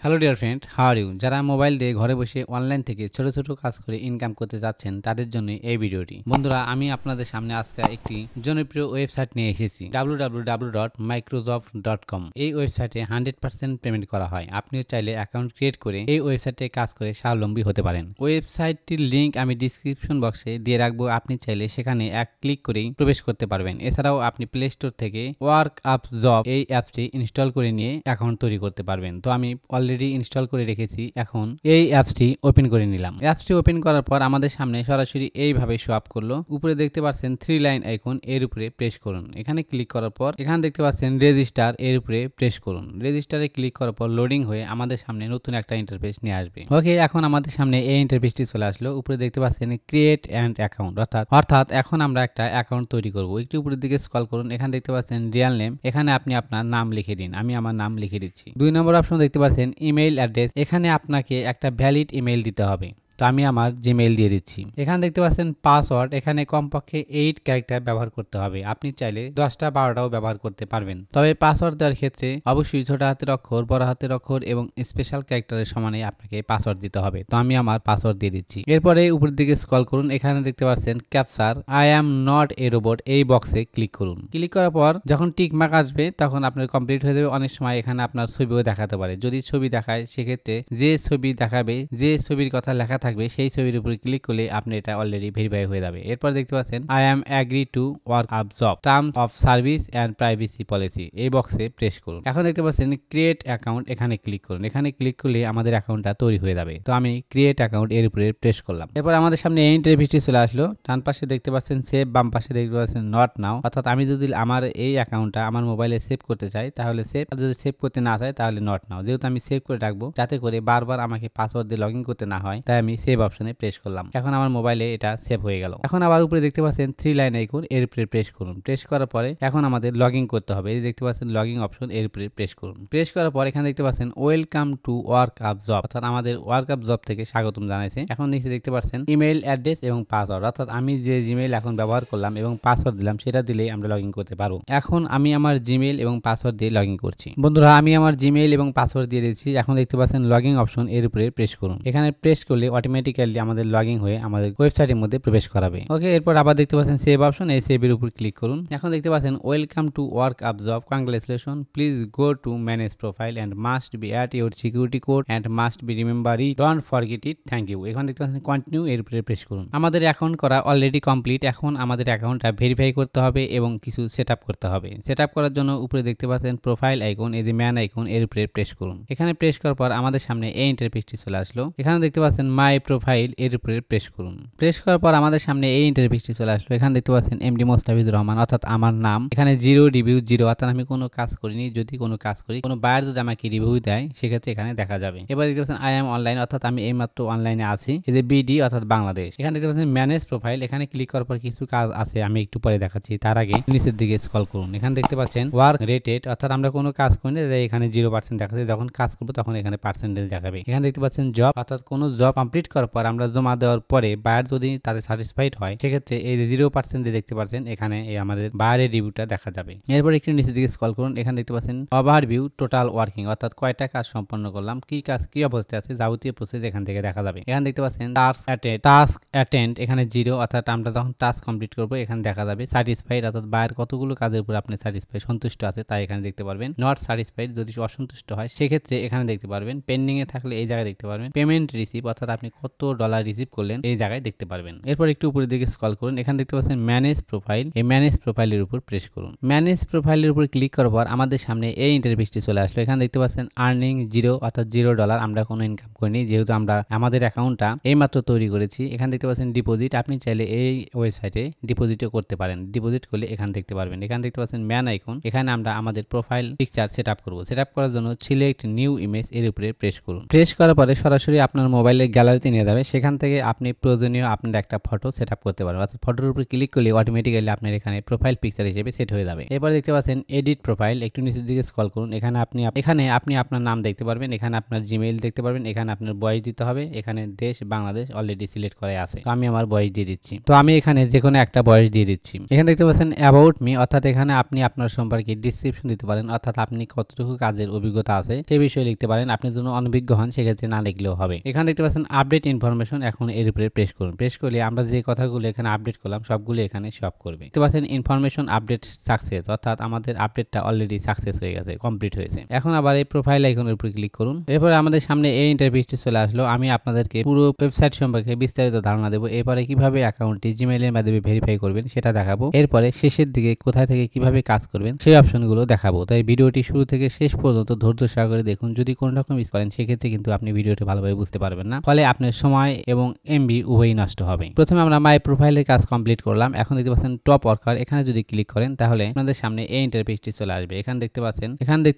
Hello dear friend, how are you? যারা mobile দিয়ে ঘরে বসে অনলাইন থেকে ছোট ছোট কাজ করে ইনকাম করতে যাচ্ছেন তাদের জন্য এই ভিডিওটি। বন্ধুরা, আমি আপনাদের সামনে আজকে একটি জনপ্রিয় ওয়েবসাইট নিয়ে এসেছি, www.microsoft.com। এই ওয়েবসাইটে 100% পেমেন্ট করা হয়। আপনিও চাইলে অ্যাকাউন্ট ক্রিয়েট করে এই ওয়েবসাইটে কাজ করে স্বাবলম্বী হতে পারেন। ওয়েবসাইটটির লিঙ্ক আমি ডিসক্রিপশন বক্সে দিয়ে রাখবো, আপনি চাইলে সেখানে এক ক্লিক করেই প্রবেশ করতে পারবেন। এছাড়াও আপনি প্লে স্টোর থেকে ওয়ার্ক আপ জব এই অ্যাপসটি ইনস্টল করে নিয়ে অ্যাকাউন্ট তৈরি করতে পারবেন। তো আমি অলরেডি ইনস্টল করে রেখেছি। এখন এই অ্যাপসটি ওপেন করে নিলাম। অ্যাপসটি ওপেন করার পর আমাদের সামনে সরাসরি এইভাবে শো আপ করলো। উপরে দেখতে পাচ্ছেন 3 লাইন আইকন, এর উপরে প্রেস করুন। এখানে ক্লিক করার পর এখানে দেখতে পাচ্ছেন রেজিস্টার, এর উপরে প্রেস করুন। রেজিস্টারে ক্লিক করার পর লোডিং হয়ে আমাদের সামনে নতুন একটা ইন্টারফেস নিয়ে আসবে। ওকে, এখন আমাদের সামনে এই ইন্টারফেসটি চলে আসলো। উপরে দেখতে পাচ্ছেন ক্রিয়েট অ্যান্ড অ্যাকাউন্ট, অর্থাৎ এখন আমরা একটা অ্যাকাউন্ট তৈরি করব। একটু উপরের দিকে স্ক্রল করুন। এখানে দেখতে পাচ্ছেন রিয়েল নেম, এখানে আপনি আপনার নাম লিখে দিন। আমি আমার নাম লিখে দিচ্ছি। 2 নম্বর অপশন দেখতে পাচ্ছেন ইমেইল অ্যাড্রেস, এখানে আপনাকে একটা ভ্যালিড ইমেইল দিতে হবে। তো আমি আমার জিমেইল দিয়ে দিচ্ছি। এখানে দেখতে পাচ্ছেন পাসওয়ার্ড, এখানে কমপক্ষে 8 ক্যারেক্টার ব্যবহার করতে হবে। আপনি চাইলে 10টা 12টাও ব্যবহার করতে পারবেন। তবে পাসওয়ার্ড দেওয়ার ক্ষেত্রে অবশ্যই ছোট হাতের অক্ষর, বড় হাতের অক্ষর এবং স্পেশাল ক্যারেক্টারের সমানে আপনাকে পাসওয়ার্ড দিতে হবে। তো আমি আমার পাসওয়ার্ড দিয়ে দিচ্ছি। এরপরে উপরের দিকে স্ক্রল করুন। এখানে দেখতে পাচ্ছেন capture I am not a robot, এই বক্সে ক্লিক করুন। ক্লিক করার পর যখন টিক মার্ক আসবে তখন আপনার কমপ্লিট হয়ে যাবে। অনেক সময় এখানে আপনার ছবিও দেখাতে পারে। যদি ছবি দেখায় সেক্ষেত্রে যে ছবি দেখাবে, যে ছবির কথা লেখা থাকবে সেই ছবির উপরে ক্লিক করলে আপনি এটা অলরেডি ভেরিফাই হয়ে যাবে। এরপর দেখতে পাচ্ছেন I am agree to work up job, terms of service and privacy policy, এই বক্সে প্রেস করুন। এখন দেখতে পাচ্ছেন ক্রিয়েট অ্যাকাউন্ট, এখানে ক্লিক করুন। এখানে ক্লিক করলে আমাদের অ্যাকাউন্টটা তৈরি হয়ে যাবে। তো আমি ক্রিয়েট অ্যাকাউন্ট এর উপরে প্রেস করলাম। এরপর আমাদের সামনে এই ইন্টারফেসটি চলে আসলো। ডান পাশে দেখতে পাচ্ছেন সেভ, বাম পাশে দেখতে পাচ্ছেন নট নাও, অর্থাৎ আমি যদি আমার এই অ্যাকাউন্টটা আমার মোবাইলে সেভ করতে চাই তাহলে সেভ, আর যদি সেভ করতে না চাই তাহলে নট নাও। যেহেতু আমি সেভ করে রাখবো যাতে করে বারবার আমাকে পাসওয়ার্ড দিয়ে লগ ইন করতে না হয়, তাই আমি সেভ অপশনে প্রেস করলাম। এখন আমার মোবাইলে এটা সেভ হয়ে গেল। এখন আবার উপরে দেখতে পাচ্ছেন 3 লাইন আইকন, এর উপরে প্রেস করুন। প্রেস করার পরে এখন আমাদের লগ ইন করতে হবে। এই দেখতে পাচ্ছেন লগ ইন অপশন, এর উপরে প্রেস করুন। প্রেস করার পর এখানে দেখতে পাচ্ছেন welcome to work up job, অর্থাৎ আমাদের ওয়ার্ক আপ জব থেকে স্বাগতম জানাইছে। এখন নিচে দেখতে পাচ্ছেন ইমেইল অ্যাড্রেস এবং পাসওয়ার্ড, অর্থাৎ আমি যে জিমেইল এখন ব্যবহার করলাম এবং পাসওয়ার্ড দিলাম সেটা দিলেই আমরা লগ ইন করতে পারবো। এখন আমি আমার জিমেইল এবং পাসওয়ার্ড দিয়ে লগ ইন করছি। বন্ধুরা, আমি আমার জিমেইল এবং পাসওয়ার্ড দিয়ে দিয়েছি। এখন দেখতে পাচ্ছেন লগ ইন অপশন, এর উপরে প্রেস করুন। এখানে প্রেস করলে অটোমেটিক্যালি আমাদের লগ ইন হয়ে আমাদের ওয়েবসাইটের মধ্যে প্রবেশ করাবে। ওকে, এরপর আবার দেখতে পাচ্ছেন সেভ অপশন, এই সেভের উপর ক্লিক করুন। এখন দেখতে পাচ্ছেন welcome to work up job, congratulation, please go to manage profile and must be at your security code and must be remember it, don't forget it, thank you. এখন দেখতে পাচ্ছেন continue, এর উপরে প্রেস করুন। আমাদের অ্যাকাউন্ট করা already complete. এখন আমাদের অ্যাকাউন্টটা ভেরিফাই করতে হবে এবং কিছু সেটআপ করতে হবে। সেটআপ করার জন্য উপরে দেখতে পাচ্ছেন প্রোফাইল আইকন, এই যে ম্যান আইকন, এর উপরে প্রেস করুন। এখানে প্রেস করার পর আমাদের সামনে এই ইন্টারফেসটি চলে আসলো। এখানে দেখতে পাচ্ছেন মাই প্রোফাইল, এর উপরে প্রেস করুন। প্রেস করার পর আমাদের সামনে এই ইন্টারফেসটি চলে আসলো। এখানে দেখতে পাচ্ছেন এমডি মোস্তাফিজুর রহমান, অর্থাৎ আমার নাম। এখানে 0 রিভিউ 0, অর্থাৎ আমি কোনো কাজ করিনি। যদি কোনো কাজ করি, কোনো বায়ার যদি আমাকে রিভিউ দেয় সেক্ষেত্রে এখানে দেখা যাবে। এবার দেখতে পাচ্ছেন আই এম অনলাইন, অর্থাৎ আমি এইমাত্র অনলাইনে আছি। এই যে বিডি, অর্থাৎ বাংলাদেশ। এখানে দেখতে পাচ্ছেন ম্যানেজ প্রোফাইল, এখানে ক্লিক করার পর কিছু কাজ আছে, আমি একটু পরে দেখাচ্ছি। তার আগে নিচের দিকে স্ক্রল করুন। এখানে দেখতে পাচ্ছেন ওয়ার্ক রেটেড, অর্থাৎ আমরা কোনো কাজ করি না, এখানে 0% দেখাচ্ছে। যখন কাজ করবো তখন এখানে পার্সেন্টেজ দেখাবে। এখানে দেখতে পাচ্ছেন জব, অর্থাৎ কোনো জব কমপ্লিট করার পর আমরা জমা দেওয়ার পরে বায়ার যদি তাদের স্যাটিসফাইড হয় সেক্ষেত্রে এই 0% দিয়ে দেখতে পাচ্ছেন এখানে আমাদের বায়ারের রিভিউটা দেখা যাবে। এরপর একটু নিচের দিকে স্ক্রল করুন। এখানে দেখতে পাচ্ছেন ওভারভিউ টোটাল ওয়ার্কিং, অর্থাৎ কয়টা কাজ সম্পন্ন করলাম, কি কাজ কি অবস্থায় আছে, যাবতীয় প্রসেস এখান থেকে দেখা যাবে। এখানে দেখতে পাচ্ছেন টাস্ক অ্যাটেন্ড, এখানে 0, অর্থাৎ আমরা যখন টাস্ক কমপ্লিট করবো এখানে দেখা যাবে। স্যাটিসফাইড, অর্থাৎ বায়ার কতগুলো কাজের উপর আপনি স্যাটিসফাইড সন্তুষ্ট আছে তাই এখানে দেখতে পারবেন। নট স্যাটিসফাইড, যদি অসন্তুষ্ট হয় সেক্ষেত্রে এখানে দেখতে পারবেন। পেন্ডিং এ থাকলে এই জায়গায় দেখতে পারবেন। পেমেন্ট রিসিভ, অর্থাৎ আপনি কত ডলার রিসিভ করলেন এই জায়গায় দেখতে পারবেন। এরপর একটু উপরের দিকে স্ক্রল করুন। এখানে দেখতে পাচ্ছেন ম্যানেজ প্রোফাইল, এই ম্যানেজ প্রোফাইলের উপর প্রেস করুন। ম্যানেজ প্রোফাইলের উপর ক্লিক করার পর আমাদের সামনে এই ইন্টারফেসটি চলে আসলো। এখানে দেখতে পাচ্ছেন আর্নিং 0, অর্থাৎ $0, আমরা কোনো ইনকাম করিনি যেহেতু আমরা আমাদের অ্যাকাউন্টটা এইমাত্র তৈরি করেছি। এখানে দেখতে পাচ্ছেন ডিপোজিট, আপনি চাইলে এই ওয়েবসাইটে ডিপোজিটও করতে পারেন। ডিপোজিট করলে এখানে দেখতে পারবেন। এখানে দেখতে পাচ্ছেন ম্যান আইকন, এখানে আমরা আমাদের প্রোফাইল পিকচার সেটআপ করব। সেটআপ করার জন্য সিলেক্ট নিউ ইমেজ, এর উপরে প্রেস করুন। প্রেস করার পরে সরাসরি আপনার মোবাইলের গ্যালারিতে নিয়ে যাবে। সেখান থেকে আপনি প্রয়োজনীয় আপনার একটা ফটো সেট আপ করতে পারবেন। অর্থাৎ ফটোর উপর ক্লিক করলে অটোমেটিক্যালি আপনার এখানে প্রোফাইল পিকচার হিসেবে সেট হয়ে যাবে। এরপর দেখতে পাচ্ছেন এডিট প্রোফাইল, একটু নিচের দিকে স্ক্রল করুন। এখানে আপনি আপনার নাম দেখতে পারবেন, এখানে আপনার জিমেইল দেখতে পারবেন, এখানে আপনার বয়স দিতে হবে, এখানে দেশ বাংলাদেশ অলরেডি সিলেক্ট করা আছে। তো আমি আমার বয়স দিয়ে দিচ্ছি। তো আমি এখানে যে কোনো একটা বয়স দিয়ে দিচ্ছি। এখানে দেখতে পাচ্ছেন অ্যাবাউট মি, অর্থাৎ এখানে আপনি আপনার সম্পর্কে ডিসক্রিপশন দিতে পারেন, অর্থাৎ আপনি কতটুকু কাজের অভিজ্ঞতা আছে সে বিষয়ে লিখতে পারেন। আপনি যদি অনভিজ্ঞ হন সেক্ষেত্রে না লিখলেও হবে। এখানে দেখতে পাচ্ছেন আপডেট ইনফরমেশন, এখন এর উপরে প্রেস করুন। প্রেস করলে আমরা যে কথাগুলো এখানে আপডেট করলাম সবগুলো এখানে শপ করবে। দেখতে পাচ্ছেন ইনফরমেশন আপডেট সাকসেস, অর্থাৎ আমাদের আপডেটটা অলরেডি সাকসেস হয়ে গেছে, কমপ্লিট হয়েছে। এখন আবার এই প্রোফাইল আইকনের উপরে ক্লিক করুন। এরপরে আমাদের সামনে এই ইন্টারফেসটি চলে আসলো। আমি আপনাদেরকে পুরো ওয়েবসাইট সম্পর্কে বিস্তারিত ধারণা দেবো। এরপরে কিভাবে অ্যাকাউন্টটি জিমেইলের মাধ্যমে ভেরিফাই করবেন সেটা দেখাবো। এরপরে শেষের দিকে কোথায় থেকে কিভাবে কাজ করবেন সেই অপশনগুলো দেখাবো। তাই ভিডিওটি শুরু থেকে শেষ পর্যন্ত ধৈর্য সহকারে দেখুন। যদি কোনো রকম মিস করেন সেক্ষেত্রে কিন্তু আপনি ভিডিওটি ভালোভাবে বুঝতে পারবেন না, ফলে আপনার সময় এবং এমবি উভয়ই নষ্ট হবে। প্রথমে আমরা মাই প্রোফাইলের কাজ কমপ্লিট করলাম। এখন দেখতে পাচ্ছেন টপ ওয়ার্কার, এখানে যদি ক্লিক করেন তাহলে আপনাদের সামনে এই ইন্টারফেসটি চলে আসবে। এখানে দেখতে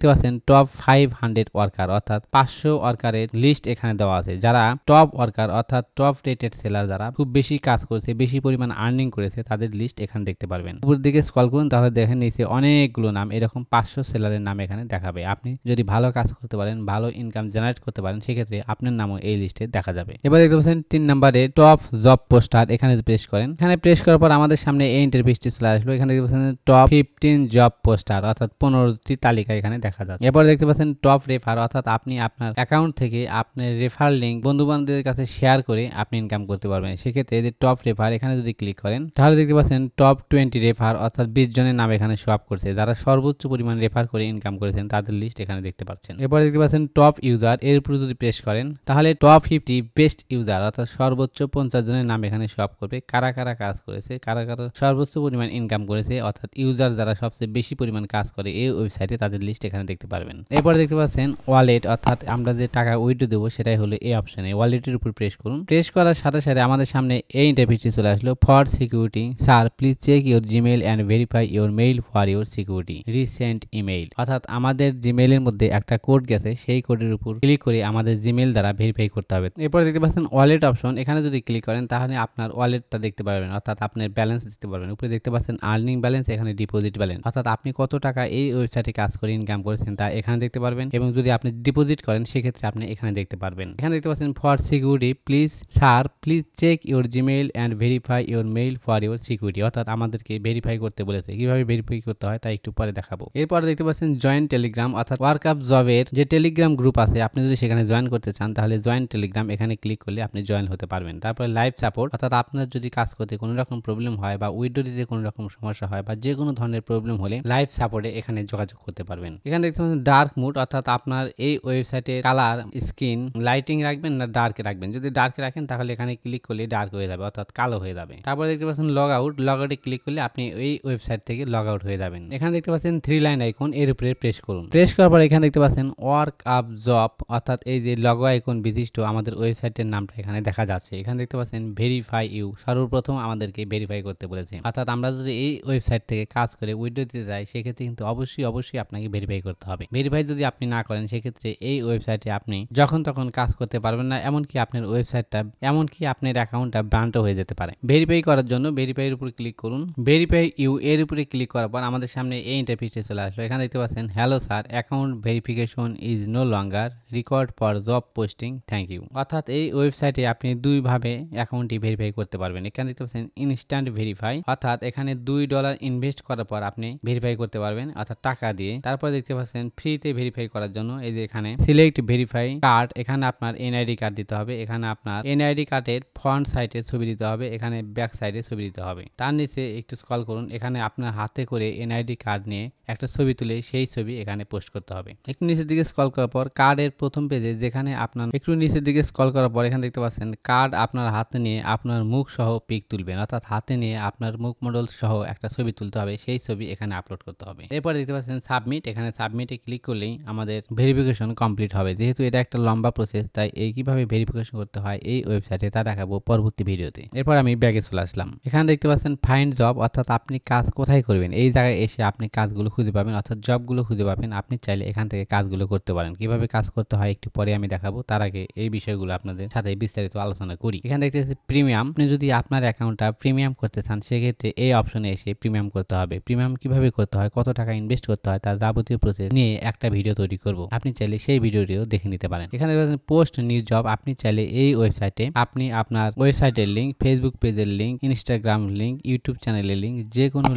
পাচ্ছেন টপ 500 ওয়ার্কার, অর্থাৎ 500 ওয়ার্কারের লিস্ট এখানে দেওয়া আছে। যারা টপ ওয়ার্কার অর্থাৎ টপ রেটেড সেলার, যারা খুব বেশি কাজ করেছে, বেশি পরিমাণ আর্নিং করেছে, তাদের লিস্ট এখানে দেখতে পারবেন। উপর দিকে স্ক্রল করুন তাহলে দেখেন নিচে অনেকগুলো নাম, এরকম 500 সেলারের নাম এখানে দেখাবে। আপনি যদি ভালো কাজ করতে পারেন, ভালো ইনকাম জেনারেট করতে পারেন, সেক্ষেত্রে আপনার নামও এই লিস্টে দেখা যাবে। এবার দেখতে পাচ্ছেন 3 নম্বরে টপ জব পোস্টার, এখানে প্রেস করেন। এখানে প্রেস করার পর আমাদের সামনে এই ইন্টারফেসটি চলে আসলো। এখানে দেখতে পাচ্ছেন টপ 15 জব পোস্টার, অর্থাৎ 15টি তালিকা এখানে দেখা যাচ্ছে। এরপর দেখতে পাচ্ছেন টপ রেফার, অর্থাৎ আপনি আপনার অ্যাকাউন্ট থেকে আপনার রেফার লিঙ্ক বন্ধু বান্ধবদের কাছে শেয়ার করে আপনি ইনকাম করতে পারবেন। সেক্ষেত্রে এই যে টপ রেফার এখানে যদি ক্লিক করেন তাহলে দেখতে পাচ্ছেন টপ 20 রেফার, অর্থাৎ 20 জনের নাম এখানে শো আপ করছে, যারা সর্বোচ্চ পরিমাণ রেফার করে ইনকাম করেছেন তাদের লিস্ট এখানে দেখতে পাচ্ছেন। এরপর দেখতে পাচ্ছেন টপ ইউজার, এর উপর যদি প্রেস করেন তাহলে টপ 50 বেস্ট ইউজার, অর্থাৎ সর্বোচ্চ 50 জনের নাম এখানে শো আপ করবে, কারা কারা কাজ করেছে, কারা কারা সর্বোচ্চ পরিমাণ ইনকাম করেছে, অর্থাৎ ইউজার যারা সবচেয়ে বেশি পরিমাণ কাজ করে এই ওয়েবসাইটে, তাদের লিস্ট এখানে দেখতে পারবেন। এরপর দেখতে পাচ্ছেন ওয়ালেট, অর্থাৎ আমরা যে টাকা উইথড্র দেবো সেটাই হলো এই অপশনে। ওয়ালেটের উপর প্রেস করুন। প্রেস করার সাথে সাথে আমাদের সামনে এই ইন্টারফেসটি চলে আসলো। For security sir please check your Gmail and verify your mail for your security recent email, অর্থাৎ আমাদের জিমেইলের মধ্যে একটা কোড গেছে, সেই কোডের উপর ক্লিক করে আমাদের জিমেইল দ্বারা ভেরিফাই করতে হবে। এরপর দেখতে পাচ্ছেন ওয়ালেট অপশন, এখানে যদি ক্লিক করেন তাহলে আপনার ওয়ালেটটা দেখতে পারবেন, অর্থাৎ আপনার ব্যালেন্স দেখতে পারবেন। উপরে দেখতে পাচ্ছেন আর্নিং ব্যালেন্স, এখানে ডিপোজিট ব্যালেন্স, অর্থাৎ আপনি কত টাকা এই ওয়েবসাইটে কাজ করে ইনকাম করেছেন তা এখানে দেখতে পারবেন, এবং যদি আপনি ডিপোজিট করেন সেক্ষেত্রে আপনি এখানে দেখতে পারবেন। এখানে দেখতে পাচ্ছেন for security please sir please check your Gmail and verify your mail for your security, অর্থাৎ আমাদেরকে ভেরিফাই করতে বলেছে। কিভাবে ভেরিফাই করতে হয় তা একটু পরে দেখাবো। এরপর দেখতে পাচ্ছেন জয়েন টেলিগ্রাম, অর্থাৎ ওয়ার্ক আপ জবের যে টেলিগ্রাম গ্রুপ আছে, আপনি যদি সেখানে জয়েন করতে চান তাহলে জয়েন টেলিগ্রাম এখানে ক্লিক করলে আপনি জয়েন হতে পারবেন। তারপরে লাইভ সাপোর্ট, অর্থাৎ আপনার যদি কাজ করতে কোনো রকম প্রবলেম হয় বা উইথড্র দিতে কোনো রকম সমস্যা হয় বা যে কোনো ধরনের প্রবলেম হলে লাইভ সাপোর্টে এখানে যোগাযোগ করতে পারবেন। এখানে দেখতে পাচ্ছেন ডার্ক মুড, অর্থাৎ আপনার এই ওয়েবসাইটের কালার স্ক্রিন লাইটিং রাখবেন না ডার্কে রাখবেন। যদি ডার্কে রাখেন তাহলে এখানে ক্লিক করলে ডার্ক হয়ে যাবে, অর্থাৎ কালো হয়ে যাবে। তারপরে দেখতে পাচ্ছেন লগ আউট, লগ আউটে ক্লিক করলে আপনি এই ওয়েবসাইট থেকে লগ আউট হয়ে যাবেন। এখানে দেখতে পাচ্ছেন 3 লাইন আইকন, এর উপরে প্রেস করুন। প্রেস করার পর এখানে দেখতে পাচ্ছেন ওয়ার্ক আপ জব, অর্থাৎ এই যে লগো আইকন বিশিষ্ট আমাদের ওয়েবসাইটের নামটা এখানে দেখা যাচ্ছে। এখানে দেখতে পাচ্ছেন ভেরিফাই ইউ, সর্বপ্রথম আমাদেরকে ভেরিফাই করতে বলেছে, অর্থাৎ আমরা যদি এই ওয়েবসাইট থেকে কাজ করে উইথড্র দিতে যাই সেক্ষেত্রে কিন্তু অবশ্যই আপনাকে ভেরিফাই করতে হবে। ভেরিফাই যদি আপনি না করেন সেক্ষেত্রে এই ওয়েবসাইটে আপনি যখন তখন কাজ করতে পারবেন না, এমনকি আপনার ওয়েবসাইটটা এমনকি আপনার অ্যাকাউন্টটা ব্রান্ডও হয়ে যেতে পারে। ভেরিফাই করার জন্য ভেরিফাইয়ের উপর ক্লিক করুন। ভেরিফাই ইউ এর উপরে ক্লিক করার পর আমাদের সামনে এই ইন্টারফেসটি চলে আসলো। এখানে দেখতে পাচ্ছেন hello sir, account verification is no longer record for job posting, thank you, অর্থাৎ এই ওয়েবসাইটে আপনি দুইভাবে অ্যাকাউন্টটি ভেরিফাই করতে পারবেন। এখানে দেখতে পাচ্ছেন ইনস্ট্যান্ট ভেরিফাই, অর্থাৎ এখানে $2 ইনভেস্ট করার পর আপনি ভেরিফাই করতে পারবেন, অর্থাৎ টাকা দিয়ে। তারপর দেখতে পাচ্ছেন ফ্রিতে ভেরিফাই করার জন্য এই যে এখানে সিলেক্ট ভেরিফাই কার্ড, এখানে আপনার এনআইডি কার্ড দিতে হবে। এখানে আপনার এনআইডি কার্ডের ফ্রন্ট সাইডে ছবি দিতে হবে, এখানে ব্যাক সাইডে ছবি দিতে হবে। তার নিচে একটু স্ক্রল করুন, এখানে আপনার হাতে করে এনআইডি কার্ড নিয়ে একটা ছবি তুলে সেই ছবি এখানে পোস্ট করতে হবে। একটু নিচের দিকে স্ক্রল করার পর কার্ডের প্রথম পেজে যেখানে আপনার একটু নিচের দিকে স্ক্রল করার পর এখানে দেখতে পাচ্ছেন কার্ড আপনার হাতে নিয়ে আপনার মুখ সহ পিক তুলবেন, অর্থাৎ হাতে নিয়ে আপনার মুখ মডেল সহ একটা ছবি তুলতে হবে, সেই ছবি এখানে আপলোড করতে হবে। এরপর দেখতে পাচ্ছেন সাবমিট, এখানে সাবমিটে ক্লিক করলেই আমাদের ভেরিফিকেশন কমপ্লিট হবে। যেহেতু এটা একটা লম্বা প্রসেস তাই এই কিভাবে ভেরিফিকেশন করতে হয় এই ওয়েবসাইটে তা দেখাবো পরবর্তী ভিডিওতে। এরপর আমি ব্যাগে চলে আসলাম। এখানে দেখতে পাচ্ছেন ফাইন্ড জব, অর্থাৎ আপনি কাজ কোথায় করবেন, এই জায়গায় এসে আপনি কাজগুলো খুঁজে পাবেন, অর্থাৎ জবগুলো খুঁজে পাবেন। আপনি চাইলে এখান থেকে কাজগুলো করতে পারেন। কিভাবে কাজ করতে হয় একটু পরে আমি দেখাবো, তার আগে এই বিষয়গুলো আপনাদের আপনাদের সাথে বিস্তারিত আলোচনা করি। এখানে দেখতেছি প্রিমিয়াম। আপনি যদি আপনার অ্যাকাউন্টটা প্রিমিয়াম করতে চান সেক্ষেত্রে এই অপশনে এসে প্রিমিয়াম করতে হবে। প্রিমিয়াম কিভাবে করতে হয়, কত টাকা ইনভেস্ট করতে হয় তার যাবতীয় প্রসেস নিয়ে একটা ভিডিও তৈরি করব। আপনি চাইলে সেই ভিডিওটিও দেখে নিতে পারেন। এখানে পোস্ট নিউ জব। আপনি চাইলে এই ওয়েবসাইটে আপনি আপনার ওয়েবসাইটের লিঙ্ক, ফেসবুক পেজের লিঙ্ক, ইনস্টাগ্রাম লিঙ্ক, ইউটিউব চ্যানেলের লিঙ্ক, যে কোনো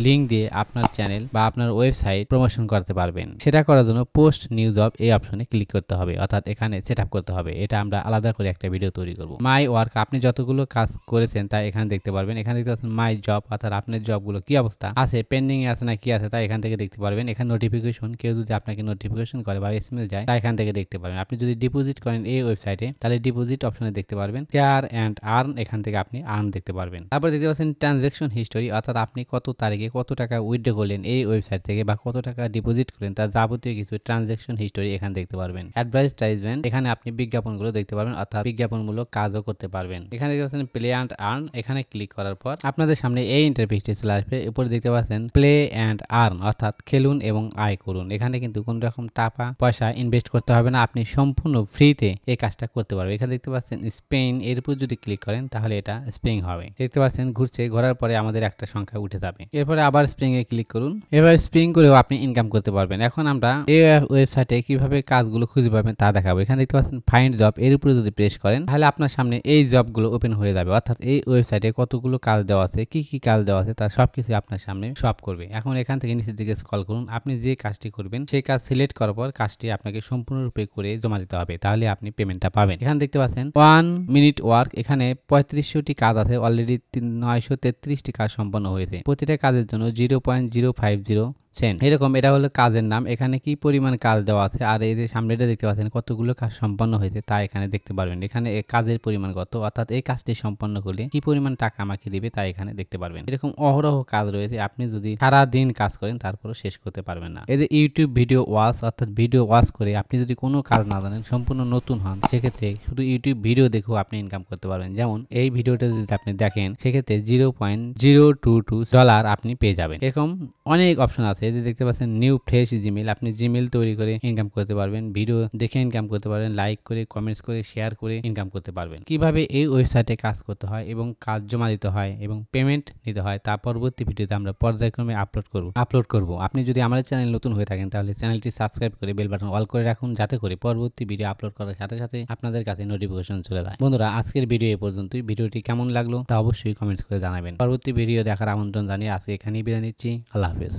লিঙ্ক দিয়ে আপনার চ্যানেল বা আপনার ওয়েবসাইট প্রমোশন করতে পারবেন। সেটা করার জন্য পোস্ট নিউ জব এই অপশনে ক্লিক করতে হবে, অর্থাৎ এখানে সেট আপ করতে হবে। এটা আমরা আলাদা করে একটা ভিডিও তৈরি করব। মাই ওয়ার্ক, আপনি যতগুলো কাজ করেছেন তা এখানে দেখতে পারবেন। এখানে দেখতে পাচ্ছেন মাই জব, অর্থাৎ আপনার জবগুলো কি অবস্থা আছে, পেন্ডিং এ আছে না কি আছে তা এখান থেকে দেখতে পারবেন। এখানে নোটিফিকেশন, কেউ যদি আপনাকে নোটিফিকেশন করে বা এসএমএস যায় তা এখান থেকে দেখতে পারবেন। আপনি যদি ডিপোজিট করেন এই ওয়েবসাইটে তাহলে ডিপোজিট অপশনে দেখতে পারবেন। শেয়ার এন্ড আর্ন, এখান থেকে আপনি আর্ন দেখতে পারবেন। তারপর দেখতে পাচ্ছেন ট্রানজাকশন হিস্টোরি, অর্থাৎ আপনি কত তারিখে কত টাকা উইথড্র করলেন এই ওয়েবসাইট থেকে বা কত টাকা ডিপোজিট করলেন তার যাবতীয় কিছু ট্রানজাকশন হিস্টোরি এখানে দেখতে পারবেন। অ্যাডভার্টাইজমেন্ট, এখানে আপনি বিজ্ঞাপনগুলো দেখতে পারবেন, অর্থাৎ বিজ্ঞাপনমূলক কাজও করতে পারবেন। এখানে দেখতে পাচ্ছেন প্লে এন্ড আর্ন, এখানে ক্লিক করার পর আপনাদের সামনে এই ইন্টারফেসটি চলে আসবে। উপরে দেখতে পাচ্ছেন প্লে এন্ড আর্ন, অর্থাৎ খেলুন এবং আয় করুন। এখানে কিন্তু কোন রকম টাকা পয়সা ইনভেস্ট করতে হবে না, আপনি সম্পূর্ণ ফ্রিতে এই কাজটা করতে পারবেন। এখানে দেখতে পাচ্ছেন স্পেন, এর উপর যদি ক্লিক করেন তাহলে এটা স্প্রিং হবে। দেখতে পাচ্ছেন ঘুরছে, ঘোরার পরে আমাদের একটা সংখ্যা উঠে যাবে। এরপরে আবার স্প্রিং এ ক্লিক করুন। এবার স্প্রিং করেও আপনি ইনকাম করতে পারবেন। এখন আমরা এই ওয়েবসাইটে কিভাবে কাজগুলো খুঁজে পাবেন তা দেখাবো। এখানে দেখতে পাচ্ছেন ফাইন্ড জব, এর উপরে যদি প্রেস করেন তাহলে আপনার সামনে এই জবগুলো ওপেন হয়ে যাবে, অর্থাৎ এই ওয়েবসাইটে কতগুলো কাজ দেওয়া আছে, কি কি কাজ দেওয়া আছে তার সবকিছু আপনার সামনে শপ করবে। এখন এখান থেকে নিচের দিকে স্ক্রল করুন। আপনি যে কাজটি করবেন সেই কাজ সিলেক্ট করার পর কাজটি আপনাকে সম্পূর্ণরূপে করে জমা দিতে হবে, তাহলে আপনি পেমেন্টটা পাবেন। এখানে দেখতে পাচ্ছেন 1 মিনিট ওয়ার্ক, এখানে 3500টি কাজ আছে, অলরেডি 933টি কাজ সম্পন্ন হয়েছে। প্রতিটা কাজের জন্য 0.050 সেন্ট, এরকম। এটা হলো কাজের নাম। এখানে কি পরিমাণ কাজ দেওয়া আছে আর এই যে সামনেটা দেখতে পাচ্ছেন কতগুলো কাজ সম্পন্ন হয়েছে তা এখানে দেখতে পারবেন। এখানে কাজের পরিমাণ কত, অর্থাৎ এই কাজটি সম্পন্ন করলে কি পরিমাণ টাকা আমাকে দিবে তা এখানে দেখতে পারবেন। এরকম অহরহ কাজ রয়েছে, আপনি যদি সারা দিন কাজ করেন তারপরে শেষ করতে পারবেন না। এই যে ইউটিউব ভিডিও ওয়াচ, অর্থাৎ ভিডিও ওয়াচ করে আপনি যদি কোনো কাজ না জানেন, সম্পূর্ণ নতুন হন, সেক্ষেত্রে শুধু ইউটিউব ভিডিও দেখেও আপনি ইনকাম করতে পারবেন। যেমন এই ভিডিওটা যদি আপনি দেখেন সেক্ষেত্রে $0.022 আপনি পেয়ে যাবেন। এরকম অনেক অপশন আছে। এই যে দেখতে পাচ্ছেন নিউ ফ্রেশ জিমেল, আপনি জিমেল তৈরি করে ইনকাম করতে পারবেন, ভিডিও দেখে ইনকাম করতে পারবেন, লাইক করে, কমেন্টস করে, শেয়ার করে ইনকাম করতে পারবেন। কিভাবে এই ওয়েবসাইটে কাজ করতে হয় এবং কাজ জমা দিতে হয় এবং পেমেন্ট নিতে হয় তা পরবর্তী ভিডিওতে আমরা পর্যায়ক্রমে আপলোড করব। আপনি যদি আমাদের চ্যানেল নতুন হয়ে থাকেন তাহলে চ্যানেলটি সাবস্ক্রাইব করে বেল বাটন অল করে রাখুন, যাতে করে পরবর্তী ভিডিও আপলোড করার সাথে সাথে আপনাদের কাছে নোটিফিকেশন চলে যায়। বন্ধুরা, আজকের ভিডিও এ পর্যন্তই। ভিডিওটি কেমন লাগলো তা অবশ্যই কমেন্টস করে জানাবেন। পরবর্তী ভিডিও দেখার আমন্ত্রণ জানিয়ে আজকে এখানেই বিদায় নিচ্ছি। আল্লাহ হাফেজ।